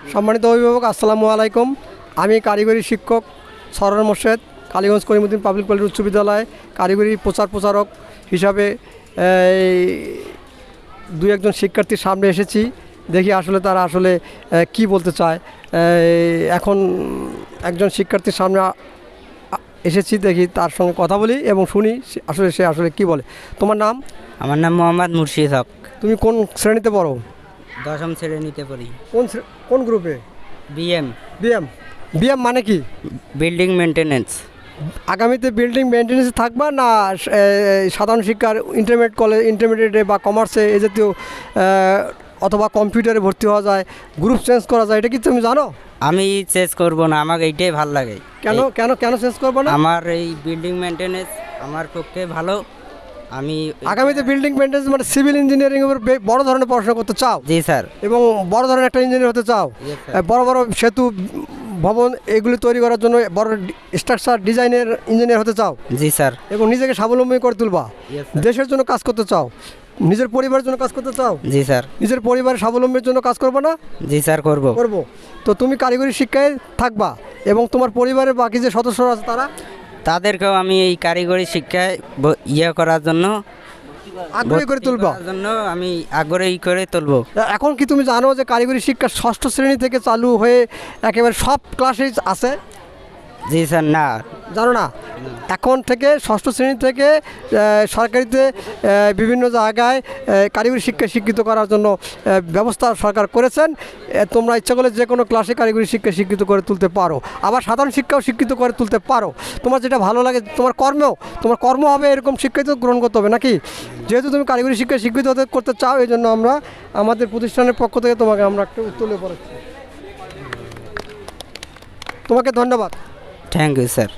সম্মানিত অভিভাবক, আসসালামু আলাইকুম। আমি কারিগরি শিক্ষক সরোয়ার মোর্শেদ, কালীগঞ্জ করিমউদ্দিন পাবলিক কলেজ উচ্চ বিদ্যালয় কারিগরি প্রচারক হিসাবে দুই একজন শিক্ষার্থীর সামনে এসেছি। দেখি আসলে তারা আসলে কি বলতে চায়। এখন একজন শিক্ষার্থীর সামনে এসেছি, দেখি তার সঙ্গে কথা বলি এবং শুনি সে আসলে কি বলে। তোমার নাম? আমার নাম মোহাম্মদ মুর্শিদ হক। তুমি কোন শ্রেণীতে পড়ো? 10ম শ্রেণীতে পড়ি। কোন গ্রুপে? বিএম। বিএম মানে কি? Building maintenance. আগামীতে বিল্ডিং মেনটেন্যান্সে থাকবা না সাধারণ শিক্ষার ইন্টারমিডিয়েটে বা কমার্সে এ জাতীয় অথবা কম্পিউটারে ভর্তি হওয়া যায়, গ্রুপ চেঞ্জ করা যায়, এটা কি তুমি জানো? আমি চেঞ্জ করব না, আমাকে এইটাই ভালো লাগে। কেন কেন কেন চেঞ্জ করবো না? আমার এই বিল্ডিং মেনটেন্যান্স আমার পক্ষে ভালো। আমি আগামীতে বিল্ডিং মেনটেন্যান্স মানে সিভিল ইঞ্জিনিয়ারিং এর বড় ধরনের পড়াশোনা করতে চাও? জি স্যার। এবং বড় ধরনের একটা ইঞ্জিনিয়ার হতে চাও? বড় বড় সেতু, ভবন এগুলি তৈরি করার জন্য বড় স্ট্রাকচার ডিজাইনের ইঞ্জিনিয়ার হতে চাও? জি স্যার। এবং নিজেকে স্বাবলম্বী করে তুলবা, দেশের জন্য কাজ করতে চাও, নিজের পরিবারের জন্য কাজ করতে চাও? জি স্যার। নিজের পরিবারের স্বাবলম্বীর জন্য কাজ করবো না? জি স্যার, করব। তো তুমি কারিগরি শিক্ষায় থাকবা এবং তোমার পরিবারের বাকি যে সদস্যরা আছে তাদেরকেও আমি এই কারিগরি শিক্ষায় করার জন্য আগ্রহী করে তুলবা জন্য আমি আগ্রহী করে তুলব। এখন কি তুমি জানো যে কারিগরি শিক্ষা 6ষ্ঠ শ্রেণী থেকে চালু হয়ে একেবারে সব ক্লাসেই আছে? জি স্যার। না, জানো না? এখন থেকে 6ষ্ঠ শ্রেণী থেকে সরকারিতে বিভিন্ন জায়গায় কারিগরি শিক্ষা শিক্ষিত করার জন্য ব্যবস্থা সরকার করেছেন। তোমরা ইচ্ছা করলে যে কোনো ক্লাসে কারিগরি শিক্ষা শিক্ষিত করে তুলতে পারো, আবার সাধারণ শিক্ষাও শিক্ষিত করে তুলতে পারো। তোমার যেটা ভালো লাগে, তোমার কর্ম হবে এরকম শিক্ষিত গ্রহণ করতে হবে নাকি? যেহেতু তুমি কারিগরি শিক্ষা শিক্ষিত করতে চাও, এই জন্য আমরা আমাদের প্রতিষ্ঠানের পক্ষ থেকে তোমাকে আমরা একটা তুলে পড়াচ্ছি। তোমাকে ধন্যবাদ। Thank you sir.